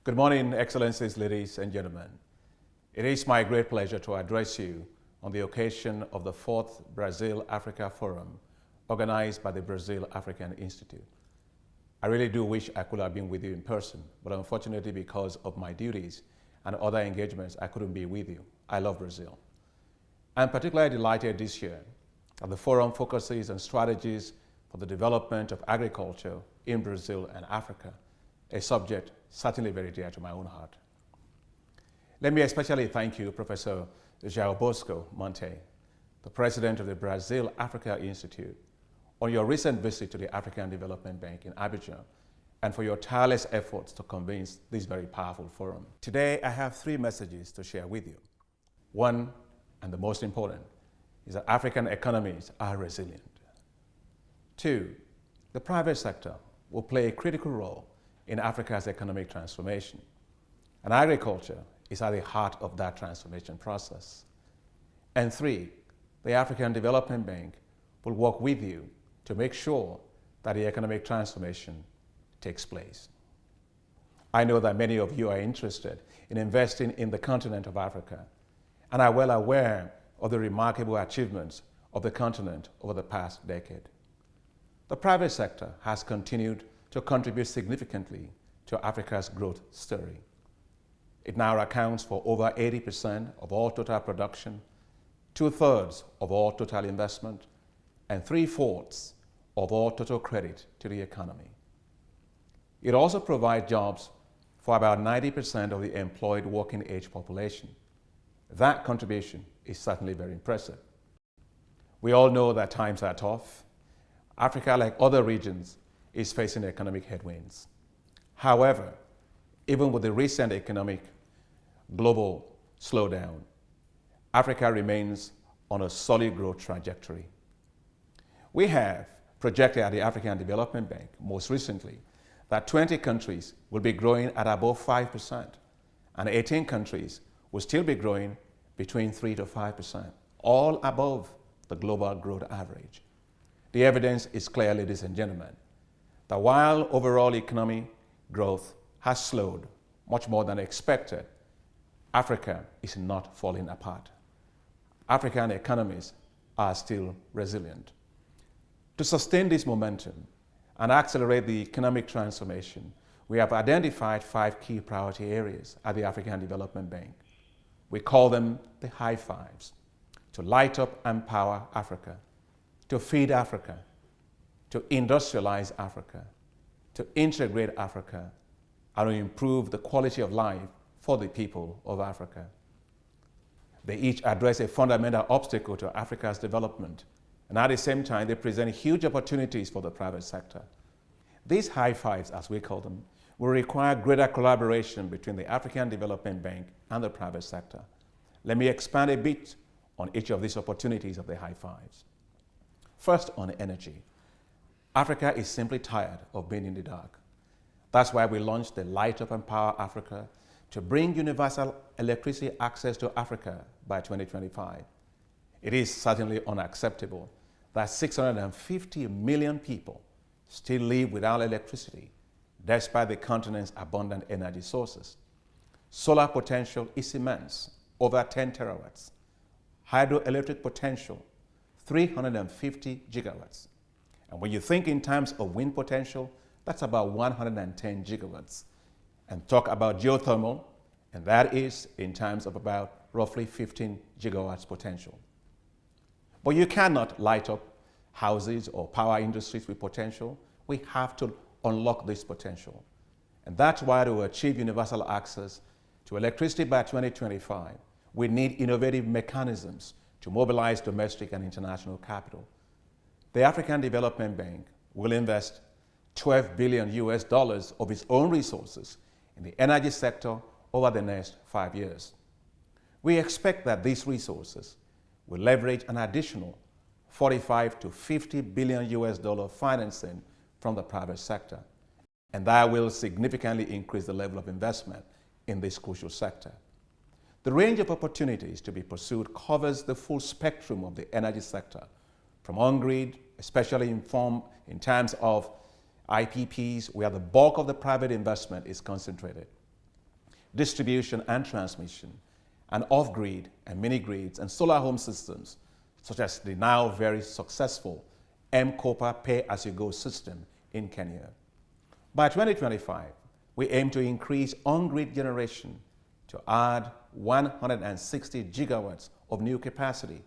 Good morning, Excellencies, ladies and gentlemen. It is my great pleasure to address you on the occasion of the 4th Brazil-Africa Forum organized by the Brazil African Institute. I really do wish I could have been with you in person, but unfortunately because of my duties and other engagements, I couldn't be with you. I love Brazil. I'm particularly delighted this year that the forum focuses on strategies for the development of agriculture in Brazil and Africa, a subject certainly very dear to my own heart. Let me especially thank you, Professor João Bosco Monte, the president of the Brazil Africa Institute, on your recent visit to the African Development Bank in Abidjan and for your tireless efforts to convene this very powerful forum. Today, I have 3 messages to share with you. One, and the most important, is that African economies are resilient. 2, the private sector will play a critical role in Africa's economic transformation, and agriculture is at the heart of that transformation process. And 3, the African Development Bank will work with you to make sure that the economic transformation takes place. I know that many of you are interested in investing in the continent of Africa and are well aware of the remarkable achievements of the continent over the past decade. The private sector has continued to contribute significantly to Africa's growth story. It now accounts for over 80% of all total production, 2/3 of all total investment, and 3/4 of all total credit to the economy. It also provides jobs for about 90% of the employed working age population. That contribution is certainly very impressive. We all know that times are tough. Africa, like other regions, is facing economic headwinds. However, even with the recent economic global slowdown, Africa remains on a solid growth trajectory. We have projected at the African Development Bank most recently that 20 countries will be growing at above 5%, and 18 countries will still be growing between 3 to 5%, all above the global growth average. The evidence is clear, ladies and gentlemen, that while overall economic growth has slowed much more than expected, Africa is not falling apart. African economies are still resilient. To sustain this momentum and accelerate the economic transformation, we have identified 5 key priority areas at the African Development Bank. We call them the high fives: to light up and empower Africa, to feed Africa, to industrialize Africa, to integrate Africa, and to improve the quality of life for the people of Africa. They each address a fundamental obstacle to Africa's development, and at the same time, they present huge opportunities for the private sector. These high fives, as we call them, will require greater collaboration between the African Development Bank and the private sector. Let me expand a bit on each of these opportunities of the high fives. First, on energy. Africa is simply tired of being in the dark. That's why we launched the Light Up and Power Africa to bring universal electricity access to Africa by 2025. It is certainly unacceptable that 650 million people still live without electricity, despite the continent's abundant energy sources. Solar potential is immense, over 10 terawatts. Hydroelectric potential, 350 gigawatts. And when you think in terms of wind potential, that's about 110 gigawatts. And talk about geothermal, and that is in terms of about roughly 15 gigawatts potential. But you cannot light up houses or power industries with potential. We have to unlock this potential. And that's why to achieve universal access to electricity by 2025, we need innovative mechanisms to mobilize domestic and international capital. The African Development Bank will invest $12 billion of its own resources in the energy sector over the next 5 years. We expect that these resources will leverage an additional $45 to $50 billion financing from the private sector, and that will significantly increase the level of investment in this crucial sector. The range of opportunities to be pursued covers the full spectrum of the energy sector, from on-grid, especially in terms of IPPs, where the bulk of the private investment is concentrated, distribution and transmission, and off-grid and mini-grids and solar home systems, such as the now very successful M-Kopa pay-as-you-go system in Kenya. By 2025, we aim to increase on-grid generation to add 160 gigawatts of new capacity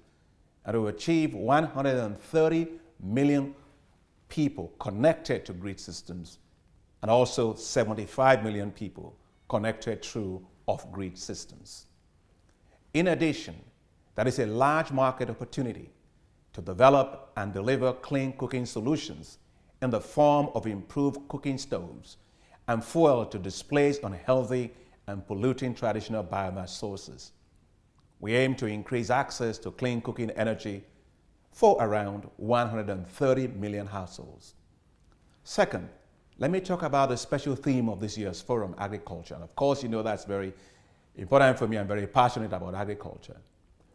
and to achieve 130 million people connected to grid systems and also 75 million people connected through off-grid systems. In addition, there is a large market opportunity to develop and deliver clean cooking solutions in the form of improved cooking stoves and fuel to displace unhealthy and polluting traditional biomass sources. We aim to increase access to clean cooking energy for around 130 million households. Second, let me talk about the special theme of this year's forum, agriculture. And of course, you know that's very important for me. I'm very passionate about agriculture.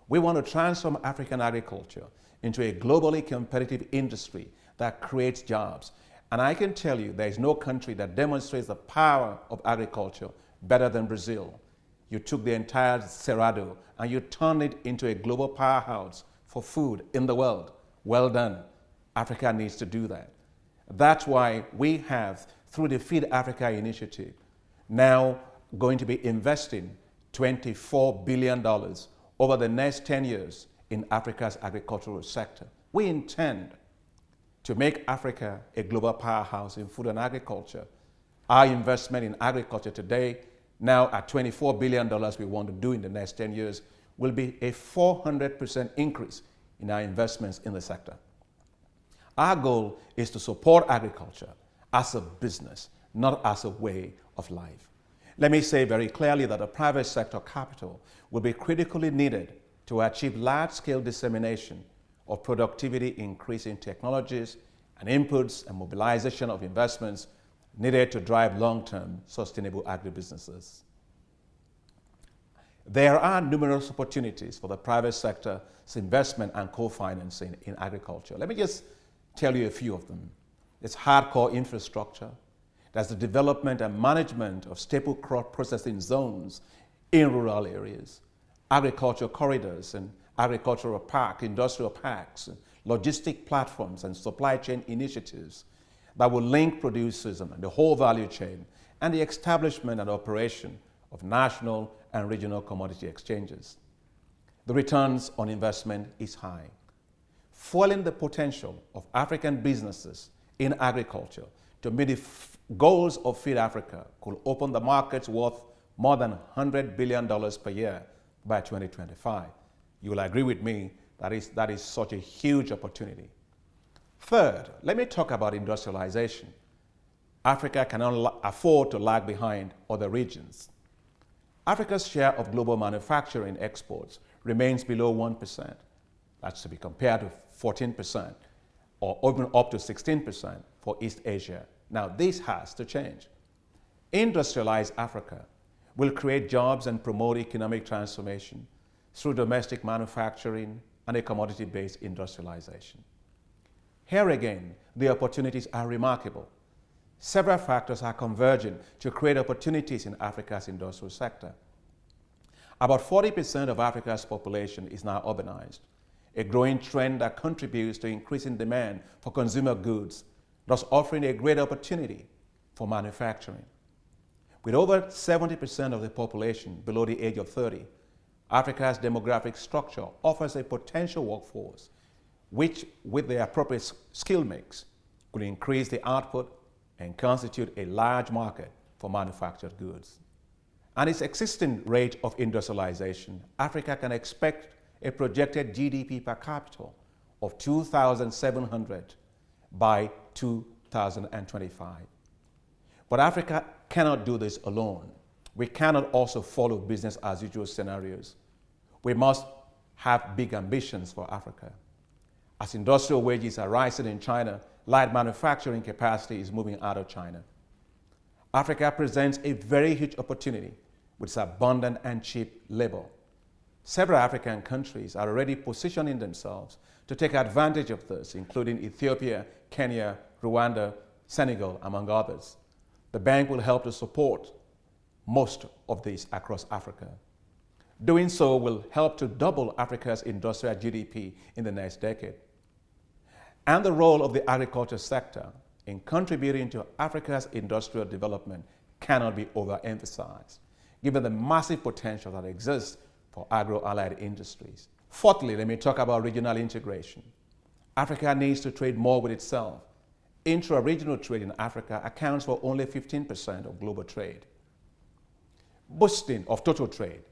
We want to transform African agriculture into a globally competitive industry that creates jobs. And I can tell you there is no country that demonstrates the power of agriculture better than Brazil. You took the entire Cerrado and you turned it into a global powerhouse for food in the world. Well done. Africa needs to do that. That's why we have, through the Feed Africa initiative, now going to be investing $24 billion over the next 10 years in Africa's agricultural sector. We intend to make Africa a global powerhouse in food and agriculture. Our investment in agriculture today, now at $24 billion we want to do in the next 10 years, will be a 400% increase in our investments in the sector. Our goal is to support agriculture as a business, not as a way of life. Let me say very clearly that the private sector capital will be critically needed to achieve large-scale dissemination of productivity increasing technologies and inputs and mobilization of investments needed to drive long-term sustainable agribusinesses. There are numerous opportunities for the private sector's investment and co-financing in agriculture. Let me just tell you a few of them. It's hardcore infrastructure. There's the development and management of staple crop processing zones in rural areas, agricultural corridors and agricultural parks, industrial parks, logistic platforms and supply chain initiatives that will link producers and the whole value chain, and the establishment and operation of national and regional commodity exchanges. The returns on investment is high. Fueling the potential of African businesses in agriculture to meet the goals of Feed Africa could open the markets worth more than $100 billion per year by 2025. You will agree with me that is such a huge opportunity. Third, let me talk about industrialization. Africa cannot afford to lag behind other regions. Africa's share of global manufacturing exports remains below 1%. That's to be compared to 14% or even up to 16% for East Asia. Now, this has to change. Industrialized Africa will create jobs and promote economic transformation through domestic manufacturing and a commodity-based industrialization. Here again, the opportunities are remarkable. Several factors are converging to create opportunities in Africa's industrial sector. About 40% of Africa's population is now urbanized, a growing trend that contributes to increasing demand for consumer goods, thus offering a great opportunity for manufacturing. With over 70% of the population below the age of 30, Africa's demographic structure offers a potential workforce which, with the appropriate skill mix, could increase the output and constitute a large market for manufactured goods. At its existing rate of industrialization, Africa can expect a projected GDP per capita of 2,700 by 2025. But Africa cannot do this alone. We cannot also follow business as usual scenarios. We must have big ambitions for Africa. As industrial wages are rising in China, light manufacturing capacity is moving out of China. Africa presents a very huge opportunity with its abundant and cheap labor. Several African countries are already positioning themselves to take advantage of this, including Ethiopia, Kenya, Rwanda, Senegal, among others. The bank will help to support most of these across Africa. Doing so will help to double Africa's industrial GDP in the next decade. And the role of the agriculture sector in contributing to Africa's industrial development cannot be overemphasized, given the massive potential that exists for agro-allied industries. Fourthly, let me talk about regional integration. Africa needs to trade more with itself. Intra-regional trade in Africa accounts for only 15% of global trade. Boosting of total trade,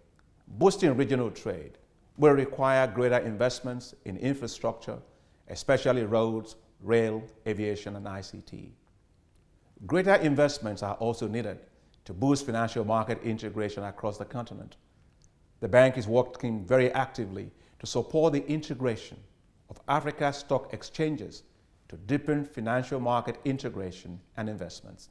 boosting regional trade will require greater investments in infrastructure, especially roads, rail, aviation, and ICT. Greater investments are also needed to boost financial market integration across the continent. The bank is working very actively to support the integration of Africa's stock exchanges to deepen financial market integration and investments.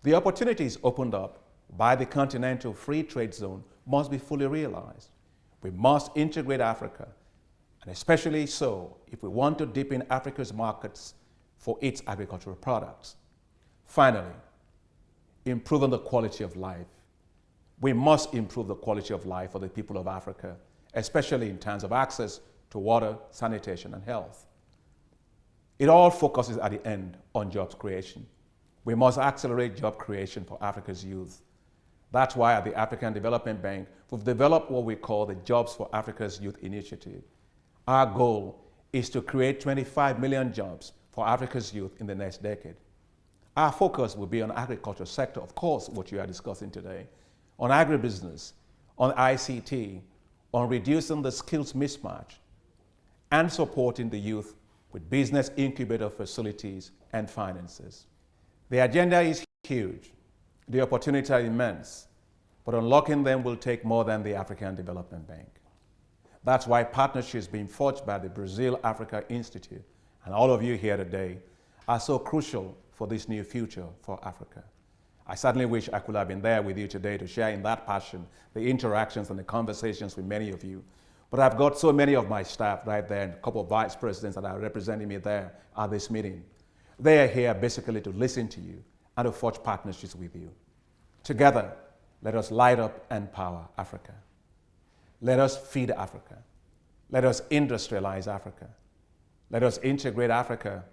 The opportunities opened up by the Continental Free Trade Zone must be fully realized. We must integrate Africa, and especially so if we want to deepen Africa's markets for its agricultural products. Finally, improving the quality of life. We must improve the quality of life for the people of Africa, especially in terms of access to water, sanitation, and health. It all focuses at the end on jobs creation. We must accelerate job creation for Africa's youth. That's why at the African Development Bank, we've developed what we call the Jobs for Africa's Youth Initiative. Our goal is to create 25 million jobs for Africa's youth in the next decade. Our focus will be on the agriculture sector, of course, what you are discussing today, on agribusiness, on ICT, on reducing the skills mismatch, and supporting the youth with business incubator facilities and finances. The agenda is huge. The opportunities are immense, but unlocking them will take more than the African Development Bank. That's why partnerships being forged by the Brazil-Africa Institute and all of you here today are so crucial for this new future for Africa. I certainly wish I could have been there with you today to share in that passion, the interactions and the conversations with many of you. But I've got so many of my staff right there and a couple of vice presidents that are representing me there at this meeting. They are here basically to listen to you and to forge partnerships with you. Together, let us light up and power Africa. Let us feed Africa. Let us industrialize Africa. Let us integrate Africa,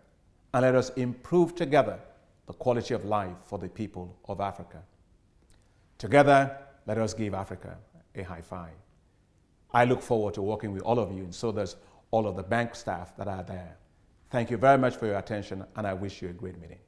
and let us improve together the quality of life for the people of Africa. Together, let us give Africa a high five. I look forward to working with all of you, and so does all of the bank staff that are there. Thank you very much for your attention, and I wish you a great meeting.